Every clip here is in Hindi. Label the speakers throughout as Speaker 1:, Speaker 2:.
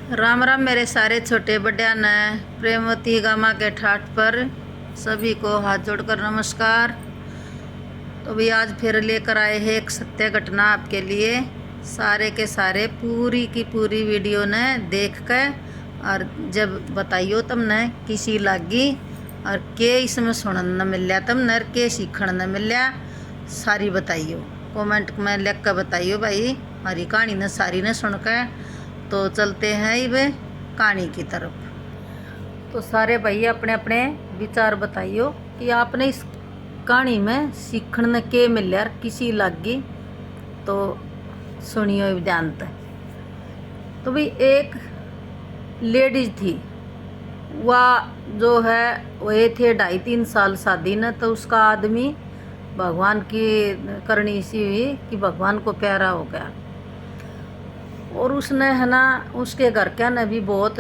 Speaker 1: राम राम मेरे सारे छोटे बड़े न प्रेमवती गामा के ठाठ पर सभी को हाथ जोड़कर नमस्कार। तो भी आज फिर लेकर आए हैं एक सत्य घटना आपके लिए। सारे के सारे पूरी की पूरी वीडियो ने देख कर और जब बताइयो तुमने किसी लागी और के इसमें सुनने न मिल तुमने के सीखण न मिला सारी बताइयो। कमेंट में लिख कर बताइयो भाई हमारी कहानी ने सारी ने सुनकर। तो चलते हैं ये कहानी की तरफ। तो सारे भाई अपने अपने विचार बताइयो कि आपने इस कहानी में सीखने ने के मिले और किसी लगी तो सुनियो ध्यान से। तो भी एक लेडीज थी, वह जो है वह थे 2.5-3 साल शादी न। तो उसका आदमी भगवान की करनी सी हुई कि भगवान को प्यारा हो गया। और उसने है ना उसके घर क्या ने भी बहुत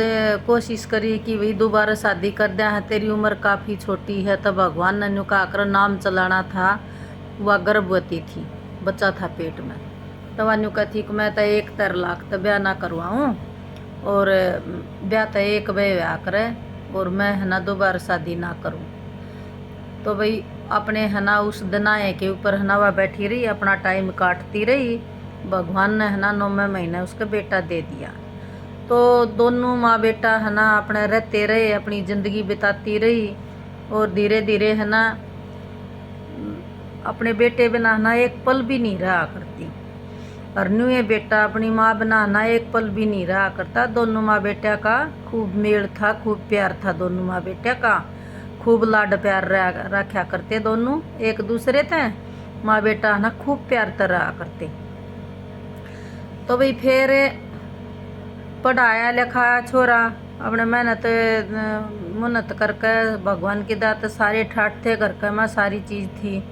Speaker 1: कोशिश करी कि भाई दोबारा शादी कर दिया है, तेरी उम्र काफ़ी छोटी है। तो भगवान ने नुका कर नाम चलाना था। वह गर्भवती थी, बच्चा था पेट में। तो वह नुका थी कि मैं तो 1 लाख तो ब्याह ना करवाऊँ और ब्याह तो एक ब्याह करे और मैं है ना दोबारा शादी ना करूँ। तो भाई अपने है ना उस दनाए के ऊपर है ना वह बैठी रही, अपना टाइम काटती रही। भगवान ने है ना 9वें महीने उसका बेटा दे दिया। तो दोनों माँ बेटा है ना अपने रहते रहे, अपनी ज़िंदगी बिताती रही। और धीरे धीरे है ना अपने बेटे बिना है ना एक पल भी नहीं रहा करती। और न्यू बेटा अपनी माँ बिना है ना एक पल भी नहीं रहा करता। दोनों माँ बेटा का खूब मेल था, खूब प्यार था। दोनों माँ बेटा का खूब लाड प्यार रखा करते, दोनों एक दूसरे थे। माँ बेटा है ना खूब प्यार तर रहा करते। तो भाई फिर पढ़ाया लिखाया छोरा अपने मेहनत करके भगवान की दात सारे ठाठ थे घर का में सारी चीज़ थी।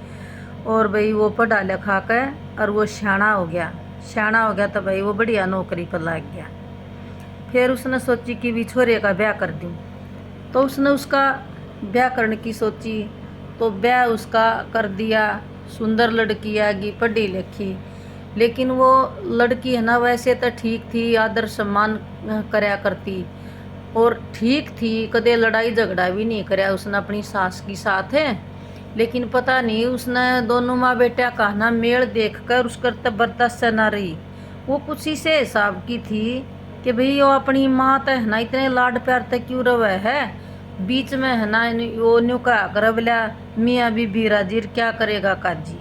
Speaker 1: और भाई वो पढ़ा लिखा के और वो सियाना हो गया तो भाई वो बढ़िया नौकरी पर लग गया। फिर उसने सोची कि भी छोरे का ब्याह कर दूँ। तो उसने उसका ब्याह करने की सोची तो ब्याह उसका कर दिया। सुंदर लड़की आगी, पढ़ी लिखी। लेकिन वो लड़की है ना वैसे तो ठीक थी, आदर सम्मान करया करती और ठीक थी, कदे लड़ाई झगड़ा भी नहीं करया उसने अपनी सास की साथ है। लेकिन पता नहीं उसने दोनों माँ बेटा का ना मेल देख कर उसकर तब बर्दाश्त ना रही। वो कुछ इसे हिसाब की थी कि भाई वो अपनी माँ तो है ना इतने लाड प्यार तक क्यों रवे है, बीच में है ना वो न्यू का कर बोला मियाँ बीबी राजीर क्या करेगा काजी।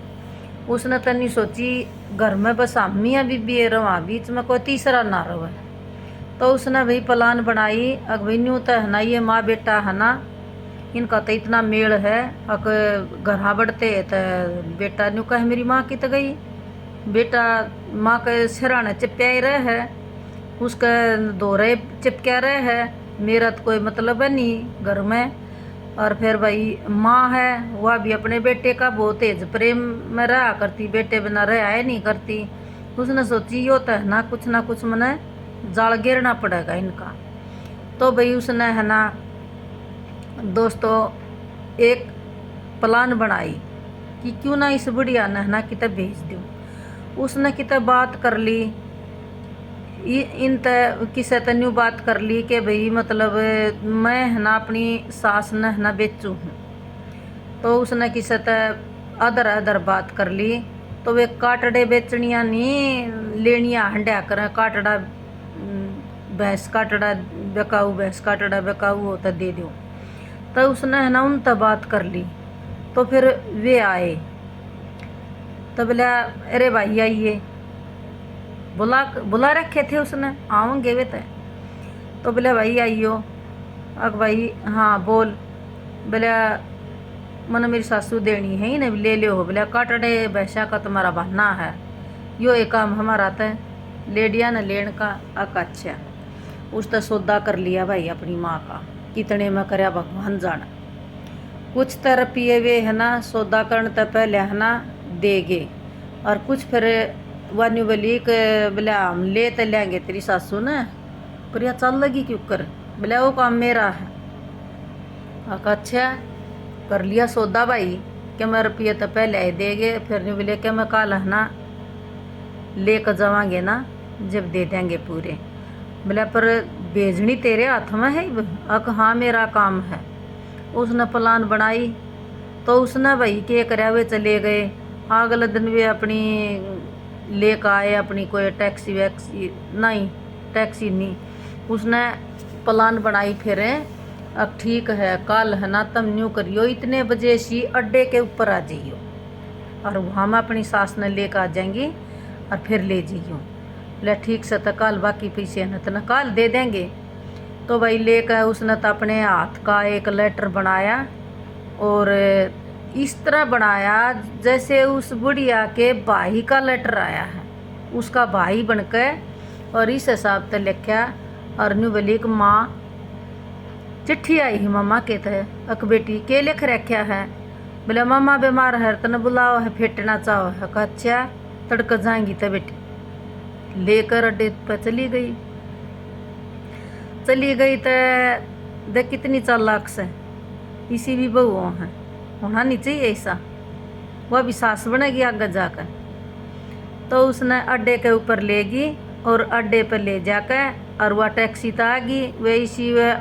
Speaker 1: उसने तो नहीं सोची घर में बस हम मियाँ बीबी रहा, बीच में कोई तीसरा ना रहे। तो उसने भाई प्लान बनाई अग भाई न्यू तो है ना ये माँ बेटा है ना इनका तो इतना मेल है। अग घर बढ़ते तो बेटा न्यू कहे मेरी माँ की तो गई, बेटा माँ के सिराने चिपक्या ही रहे है, उसके दोहरे चिपक्या रहे है, मेरा तो कोई मतलब है नहीं घर में। और फिर भाई माँ है वह भी अपने बेटे का बहुत तेज प्रेम में रहा करती, बेटे बिना रहा है नहीं करती। उसने सोची यो तो है ना कुछ मने जाल गिरना पड़ेगा इनका। तो भाई उसने है ना दोस्तों एक प्लान बनाई कि क्यों ना इस बुढ़िया ने है ना कितने भेज दूँ। उसने कितने बात कर ली इन किसे तन्यू बात कर ली कि भाई मतलब मैं है ना अपनी सास ने है ना बेचूँ हूँ। तो उसने किसे अदर अदर बात कर ली। तो वे काटड़े बेचनिया नहीं लेनिया हंडा कर काटड़ा भैंस काटड़ा बेकाऊ हो तो दे दो। तो उसने है ना उन तब बात कर ली। तो फिर वे आए तो बोला अरे भाई आइए, बुला रखे थे उसने, आओगे वे तो बोले भाई आइयो। अग भाई हाँ बोल। बोले मन मेरी सासू देनी है ही नहीं, ले लो हो। बोले काटड़े भैंसा का तुम्हारा बहाना है, यो एक काम हमारा था लेडिया ने लेन का अच्छा। उसने सौदा कर लिया भाई अपनी माँ का, कितने में करया भगवान जाना। कुछ तो रुपये वे है ना सौदा करने तो पहले है ना देगे और कुछ फिर वान्यू बोली बोले हम ले तो लेंगे तेरी सासू ने, पर यह चल लगी क्यों कर। बोले वो काम मेरा है। अच्छा कर लिया सौदा भाई कि मैं रुपये तो पहले ही देंगे, फिर नहीं बोले कि मैं कल है ना ले कर जावांगे ना जब दे देंगे पूरे। बोले पर भेजनी तेरे हाथ में है। अक हाँ मेरा काम है। उसने प्लान बनाई तो उसने भाई क्या करे, वे चले गए। अगले दिन वे अपनी लेकर आए अपनी कोई टैक्सी वैक्सी, नहीं टैक्सी नहीं, उसने प्लान बनाई। फिर अब ठीक है कल है ना तुम न्यू करियो, इतने बजे सी अड्डे के ऊपर आ जाइयो और वहाँ में अपनी सास ने लेकर आ जाएंगी और फिर ले जाइयो। बोले ठीक से, तो कल बाकी पैसे न तो न कल दे देंगे। तो भाई लेकर उसने तो अपने हाथ का एक लेटर बनाया और इस तरह बनाया जैसे उस बुढ़िया के भाई का लेटर आया है, उसका भाई बनकर। और इस हिसाब से लिखा और न्यू बोली कि माँ चिट्ठी आई है मामा के तहत, अक बेटी के लिख रखा है। बोले मामा बीमार है तने बुलाओ है, फेटना चाहो है। अच्छा तड़क जाएंगी तो बेटी। लेकर अड्डे पर चली गई तो देख कितनी चालाक से, इसी भी बहू है, होना नहीं चाहिए ऐसा। वह भी सास बनेगी आगे जाकर। तो उसने अड्डे के ऊपर लेगी और अड्डे पर ले जाकर और वह टैक्सी तो आ गई। वे इसी वे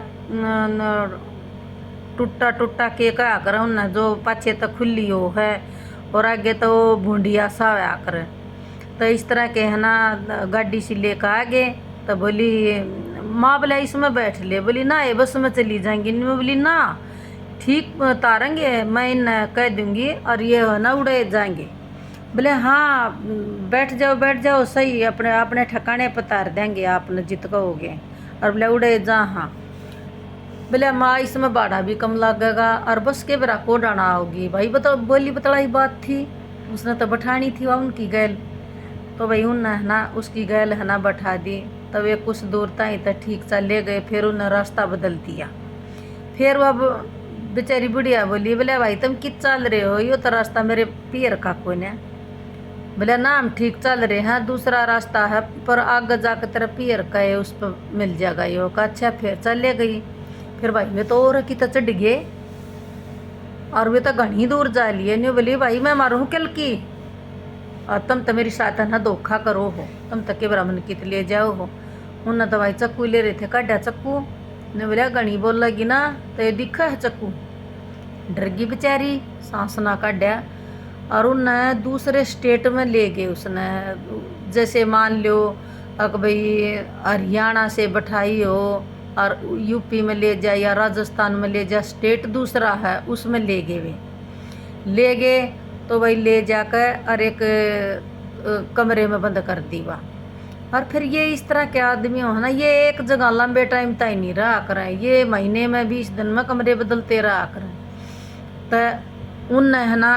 Speaker 1: टूटा के क्या कर उन्हें जो पाछे तक खुली हो है और आगे तो भूंडिया सा आकर। तो इस तरह के है ना गाड़ी सी लेकर आ गए। तो बोली माँ बोले इसमें बैठ ले। बोली ना ये बस में चली जाएंगी। मैं बोली ना ठीक तारेंगे, मैं इन्हें कह दूंगी और ये है ना उड़े जाएंगे। बोले हाँ बैठ जाओ सही, अपने अपने ठिकाने पर तार देंगे आपने जित कहोगे। और बोले उड़े जा। हाँ बोले माँ इसमें भाड़ा भी कम लगेगा और बस के बरा को डाना आओगी। भाई बताओ बोली बतलाई बात थी, उसने तो बैठानी थी वह उनकी गैल। तो भाई उन है ना उसकी गैल है ना बैठा दी। तब वे कुछ दूर तक तो ठीक चले गए। फिर उन्हें रास्ता बदल दिया। फिर वह बेचारी बुढ़िया बोली बोले भाई तुम कित चल रहे हो, यो तो रास्ता मेरे पियर का कौन है। बोले ना हम ठीक चल रहे हैं, दूसरा रास्ता है पर आगे जाकर तेरा पियर का है, उस पर मिल जाएगा यो का। अच्छा फिर चले गई। फिर भाई वे तो और की तो चढ़ गए और वे तो घनी दूर जा लिए। नहीं बोली भाई मैं मारूँ कल की, और तुम तो मेरी साथ ना धोखा करो हो, तुम तक के ब्राह्मण कित ले जाओ हो। उन्हें तो भाई चक्कू ले रहे थे, काटा चक्कू। ने बोलिया घनी बोल लगी ना तो ये दिखा है चक्कू। डर गई बेचारी, सांस ना काटा और उन्हें दूसरे स्टेट में ले गए। उसने जैसे मान लो अक भाई हरियाणा से बैठाई हो और यूपी में ले जाए या राजस्थान में ले जाए, स्टेट दूसरा है उसमें ले गए। तो वही ले जाकर और एक कमरे में बंद कर दी वह। और फिर ये इस तरह के आदमी हो ना, ये एक जगह लंबे टाइम तक नहीं रहा करें, ये महीने में 20 दिन में कमरे बदलते रहा करें। तो उन है ना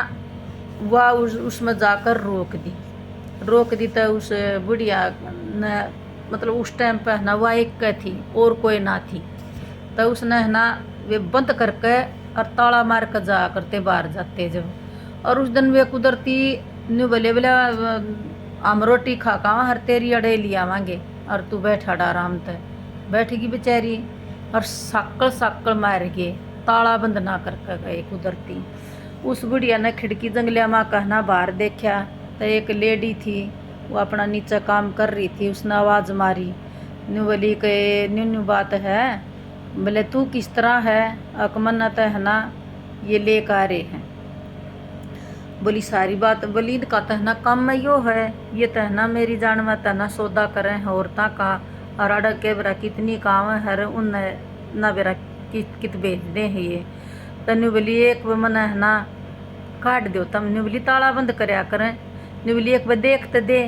Speaker 1: वह उसमें जाकर रोक दी। तो उस बुढ़िया ने मतलब उस टाइम पर है ना वह एक थी और कोई ना थी। तो उसने है ना वे बंद करके और ताला मार कर जा करते बाहर जाते जब। और उस दिन वे कुदरती न्यू बोले हम रोटी खा का हर तेरी अड़े लिया मांगे और तू बैठा आराम से। बैठेगी बेचारी और साकल मार गए, ताला बंद ना करके गए कुदरती। उस बुढ़िया ने खिड़की जंगलिया माँ कहना बाहर देखा तो एक लेडी थी, वो अपना नीचे काम कर रही थी। उसने आवाज़ मारी। न्यू बोली के न्यू बात है। बोले तू किस तरह है, अकमन्ना तो है ना ये ले आ रहे हैं। बोली सारी बात। बोली का तहना काम में यो है, ये तहना मेरी जान में तहना सौदा करें औरता का और अड़क के बेरा कितनी काम है उन ना बेरा कित भेजने हैं ये। तन्यू बोली एक मन है ना काट दो तम। न्यू बोली ताला बंद करया करें। न्यू बोली एक बार देख तो दे।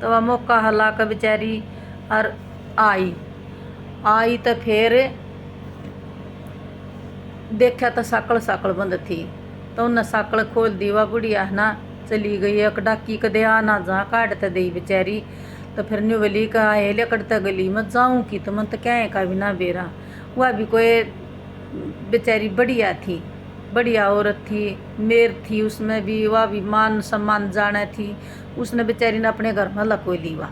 Speaker 1: तो वह मौका हला कर बेचारी और आई तो फिर देखा तो साकल बंद थी। तो उन्हें साकल खोल दी। वह बुढ़िया है ना चली गई। एक डाकी कदे आ ना जा काटते दी बेचारी। तो फिर न्यू बोली का हेले कटता गली मत जाऊँ की, तो मन तो क्या है का भी ना बेरा। वह भी कोई बेचारी बढ़िया औरत थी, मेर थी, उसमें भी वह भी मान सम्मान जाने थी। उसने बेचारी ने अपने घर में लको ली वह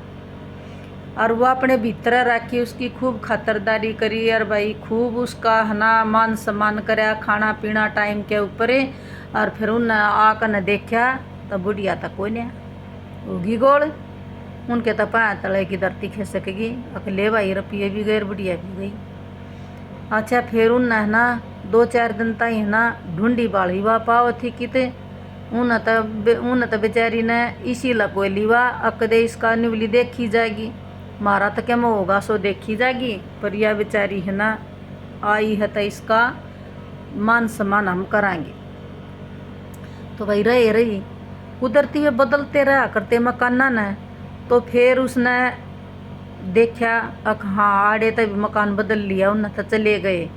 Speaker 1: और वह अपने भीतर रखी, उसकी खूब खातरदारी करी और भाई खूब उसका है ना मान सम्मान कराया, खाना पीना टाइम के ऊपर। और फिर उन आकर न देखा तो बुढ़िया तक कोई नहीं होगी गोल। उनके तो पाया तले की धरती खिसकेगी। अकेले भाई रुपये भी गए बुढ़िया भी गई। अच्छा फिर उन है ना 2-4 दिन तक है ना ढूंढी बाड़ी वा पाओ थी किते उन तो बेचारी ने इसी लकोली वा अकदे इसका निवली देखी जाएगी। मारा तो क्या होगा सो देखी जाएगी, पर यह बेचारी है ना आई है तो इसका मान सम्मान हम कराएंगे। तो भाई रही कुदरती में बदलते रहा करते मकाना ने। तो फिर उसने देखा हाँ आड़े तक मकान बदल लिया, उन तो चले गए।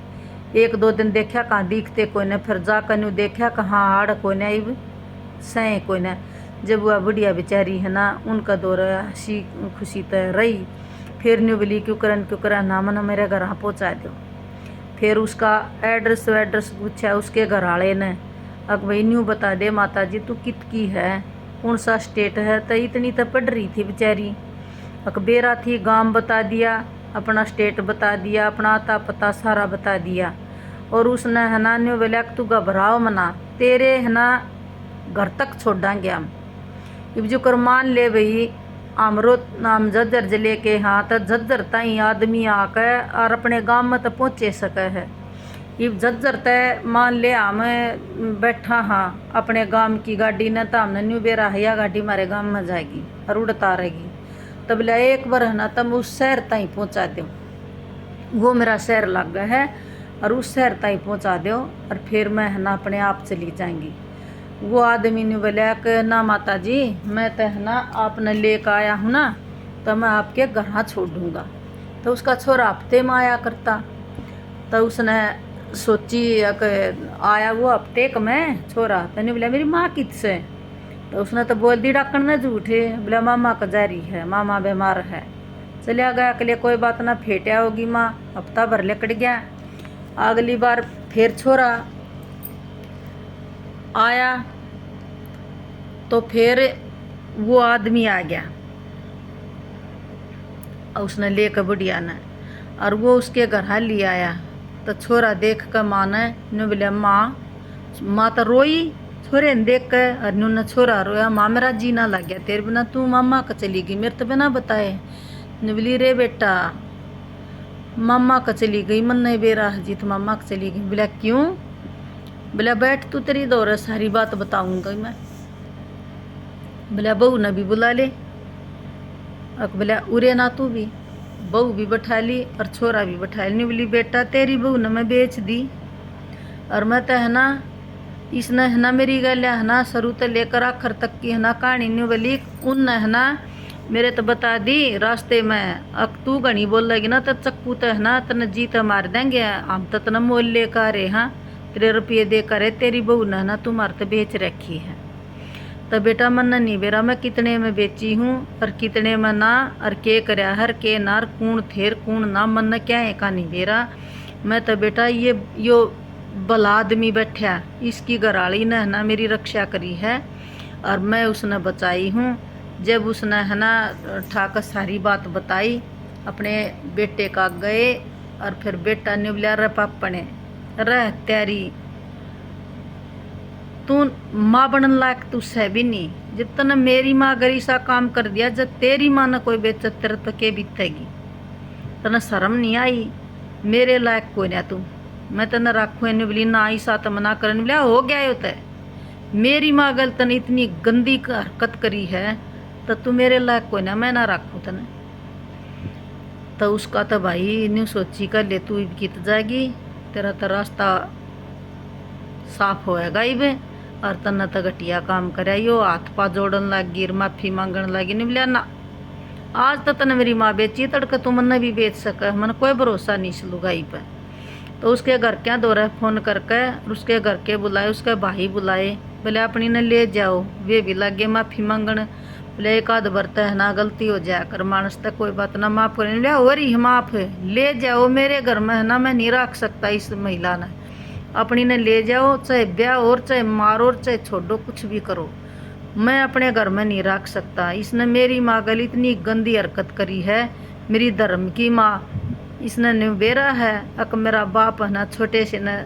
Speaker 1: 1-2 दिन देखा कहाँ दिखते कोई ने, फिर जाकर न्यू देखा कहाँ आड़ कोई ने अब सह कोई ने। जब वह बुढ़िया बेचारी है ना उनका दौर हंसी खुशी तो रही। फिर न्यू बोली क्यों करन ना मना मेरे घर हाँ पहुँचा दो। फिर उसका एड्रेस पूछा उसके घर वाले ने। अब भाई न्यू बता दे माता जी तू कित की है, कौन सा स्टेट है। तो इतनी तो पढ़ रही थी बेचारी। अकबेरा थी, गांव बता दिया, अपना स्टेट बता दिया, अपना आता पता सारा बता दिया। और उसने है ना न्यू बोला तू घबराओ मना, तेरे है ना घर तक छोड़ांगे हम। अब जो कर मान ले भाई आमरो नाम झज्जर जिले के हाँ तो झज्जर ताई आदमी आकर और अपने गांव में तो पहुँचे सके है। अब झज्जर तय मान ले हम बैठा हाँ अपने गांव की गाड़ी ने तो हमने न्यू बेरा है या गाड़ी हमारे गांव में जाएगी और उड़ता रहेगी। तब बोला एक बार है ना तुम उस शहर ताई पहुँचा दो, वो मेरा शहर लग गया है और उस शहर ताई पहुँचा दो और फिर मैं है ना अपने आप चली जाएंगी। वो आदमी ने बोला कि ना माता जी मैं तो है ना आपने लेकर आया हूँ ना तो मैं आपके घर छोड़ दूँगा। तो उसका छोरा हफ्ते में आया करता। तो उसने सोची कि आया वो हफ्ते का मैं छोरा। तो नहीं बोला मेरी माँ किससे। तो उसने तो बोल दी डाकण ने झूठे, बोला मामा का जारी है, मामा बीमार है। चलिया गया के लिए कोई बात ना फेटिया होगी माँ, हफ्ता भर लेकड़ गया। अगली बार फिर छोरा आया तो फिर वो आदमी आ गया और उसने लेकर बुढ़िया ने और वो उसके घर हाल ले आया। तो छोरा देख कर माँ ने बोला माँ तो रोई छोरे ने देख कर। और ने छोरा रोया माँ मेरा जीना लग गया तेरे बिना, तू मामा का चली गई मेरे तो बिना बताए। ने बोली रे बेटा मामा का चली गई, मन नहीं बेरा जी तो मामा का चली गई। बोला क्यों। बोला बैठ तू तेरी दौर सारी बात बताऊंगा मैं। बोला बहू ने भी बुला ले। बोला उरे ना तू भी, बहू भी बैठा ली और छोरा भी बैठा ली। बोली बेटा तेरी बहू ने मैं बेच दी और मैं तो है ना इसने है ना मेरी गल है ना शुरू तो लेकर आखिर तक की है ना कहानी न्यू बोली उन है ना मेरे तो बता दी रास्ते में। अब तू घनी बोल लगी ना तो चक्कू तो है ना तने जीत मार देंगे, हम तो तना मोल लेकर रहे हाँ 3 रुपये देकर है तेरी बहू ने ना तुम्हारे तो बेच रखी है। तो बेटा मन नहीं बेरा मैं कितने में बेची हूँ और कितने में ना और के करया हर के नार कूण थेर कूण ना मन न क्या है का नहीं बेरा। मैं तो बेटा ये यो भला आदमी बैठा इसकी घराली ने है ना मेरी रक्षा करी है और मैं उसने बचाई हूँ। जब उसने है ना ठाकर सारी बात बताई अपने बेटे का गए और फिर बेटा ने बोला रे पापा ने रह त्यारी तू माँ बनन लायक तू सह भी नहीं, जितना मेरी माँ अगर ऐसा काम कर दिया जब तेरी माँ ने कोई बेचत तेरे तो के बीतेगी। तना शर्म नहीं आई, मेरे लायक कोई ना तू, मैं तने रखू इन बोली ना ऐसा तो मना करने बोला हो गया होता है। मेरी माँ अगर तने इतनी गंदी हरकत करी है तो तू मेरे लायक कोई ना, मैं ना रखूँ तने। तो उसका तो भाई न्यू सोची कर ले तू गीत जाएगी तेरा तो रास्ता साफ होएगा इबे और तना तो घटिया काम करे यो हाथ पा जोड़न लगी माफी मांगन लगी। नहीं बोलिया ना आज तो तने मेरी माँ बेची तड़के तू मन भी बेच सके, मन कोई भरोसा नहीं इस लुगाई पे। तो उसके घर क्या दौरा फोन करके उसके घर के बुलाए, उसके भाई बुलाए, बोले अपनी ने ले जाओ। वे भी लगे माफी मांगन, बोले एक आध बरता है ना गलती हो जाया कर मानस तक कोई बात ना माफ करें हो रही माफ ले जाओ मेरे घर में है ना मैं नहीं रख सकता इस महिला ने, अपनी ने ले जाओ चाहे ब्याह और चाहे मारो और चाहे छोड़ो कुछ भी करो, मैं अपने घर में नहीं रख सकता। इसने मेरी माँ गल इतनी गंदी हरकत करी है, मेरी धर्म की माँ इसने निबेरा है। अक मेरा बाप है ना छोटे से न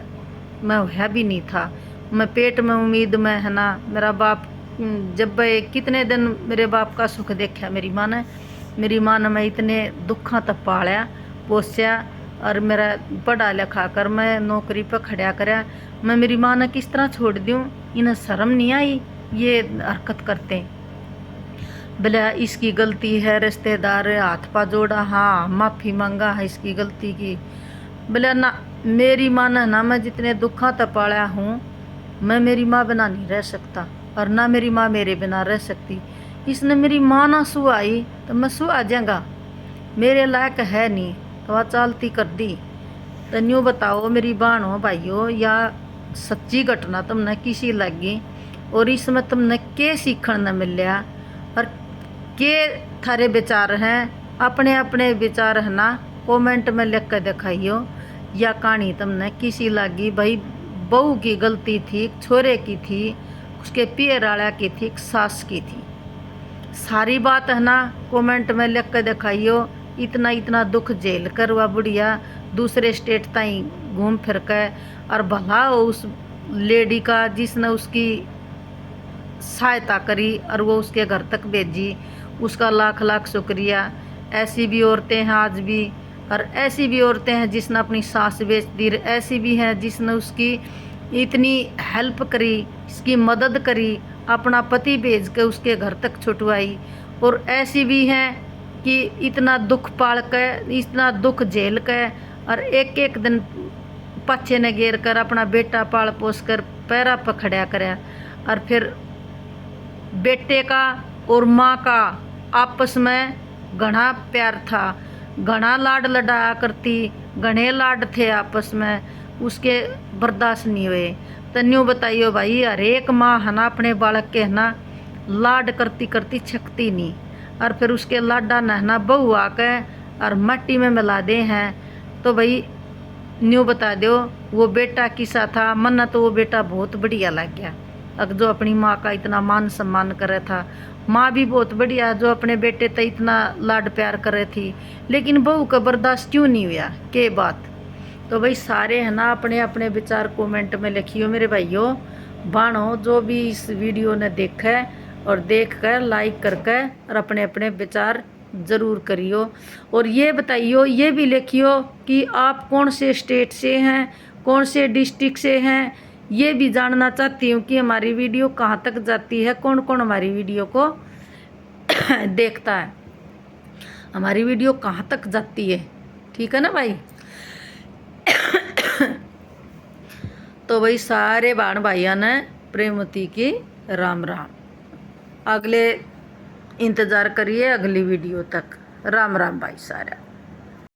Speaker 1: मैं है भी नहीं था, मैं पेट में उम्मीद में है ना मेरा बाप जब कितने दिन मेरे बाप का सुख देखा मेरी माँ ने मैं इतने दुखा तक पालिया पोस्या और मेरा पढ़ा लिखा कर मैं नौकरी पर खड़ा करया, मैं मेरी माँ ने किस तरह छोड़ दूँ? इन्हें शर्म नहीं आई ये हरकत करते? बोले इसकी गलती है, रिश्तेदार हाथ पा जोड़ा, हाँ माफ़ी मांगा है इसकी गलती की। बोले ना मेरी माँ ने ना मैं जितने दुखा तक पाला हूँ मैं मेरी माँ बिना नहीं रह सकता और ना मेरी माँ मेरे बिना रह सकती। इसने मेरी माँ ना सुहाई तो मैं सुहा जाऊँगा, मेरे लायक है नहीं तो वह चालती कर दी। तो न्यू बताओ मेरी बहनों भाइयों, या सच्ची घटना तुमने किसी लगी और इसमें तुमने के सीखने न मिलया और के थारे विचार हैं? अपने अपने विचार है ना कमेंट में लिख कर दिखाइयो। या कहानी तुमने किसी लगी भाई बहू की गलती थी, छोरे की थी, उसके पियर वाला की थी, सास की थी? सारी बात है ना कमेंट में लिख कर दिखाइयो। इतना इतना दुख झेल कर वह बुढ़िया दूसरे स्टेट ताई घूम फिर कर और भला हो उस लेडी का जिसने उसकी सहायता करी और वो उसके घर तक भेजी, उसका लाख लाख शुक्रिया। ऐसी भी औरतें हैं आज भी, और ऐसी भी औरतें हैं जिसने अपनी सास बेच दी, ऐसी भी हैं जिसने उसकी इतनी हेल्प करी, इसकी मदद करी, अपना पति भेज के उसके घर तक छुटवाई। और ऐसी भी हैं कि इतना दुख पाल कर, इतना दुख झेल कर और एक एक दिन पच्छे ने घेर कर अपना बेटा पाल पोस कर पैरा पर खड़ा कराया। और फिर बेटे का और माँ का आपस में घना प्यार था, घना लाड लडाया करती, घने लाड थे आपस में, उसके बर्दाश्त नहीं हुए। तो न्यू बताइयो भाई, हर एक माँ है ना अपने बालक के है ना लाड करती करती छकती नहीं, और फिर उसके लाडा नहना बहू आकर और मट्टी में मिला दे हैं। तो भाई न्यू बता दो वो बेटा किसा था? मन तो वो बेटा बहुत बढ़िया लग गया, अब जो अपनी माँ का इतना मान सम्मान करे था। माँ भी बहुत बढ़िया जो अपने बेटे तक इतना लाड प्यार करे थी, लेकिन बहू का बर्दाश्त क्यों नहीं हुआ के बात? तो भाई सारे है ना अपने अपने विचार कमेंट में लिखियो मेरे भाइयों बाणों। जो भी इस वीडियो ने देखा है और देख कर लाइक करके और अपने अपने विचार ज़रूर करियो। और ये बताइयो, ये भी लिखियो कि आप कौन से स्टेट से हैं, कौन से डिस्ट्रिक्ट से हैं। ये भी जानना चाहती हूँ कि हमारी वीडियो कहाँ तक जाती है, कौन कौन हमारी वीडियो को देखता है, हमारी वीडियो कहाँ तक जाती है। ठीक है ना भाई? तो भाई सारे बहन भाइयों ने प्रेमवती की राम राम। अगले इंतज़ार करिए अगली वीडियो तक। राम राम भाई सारा।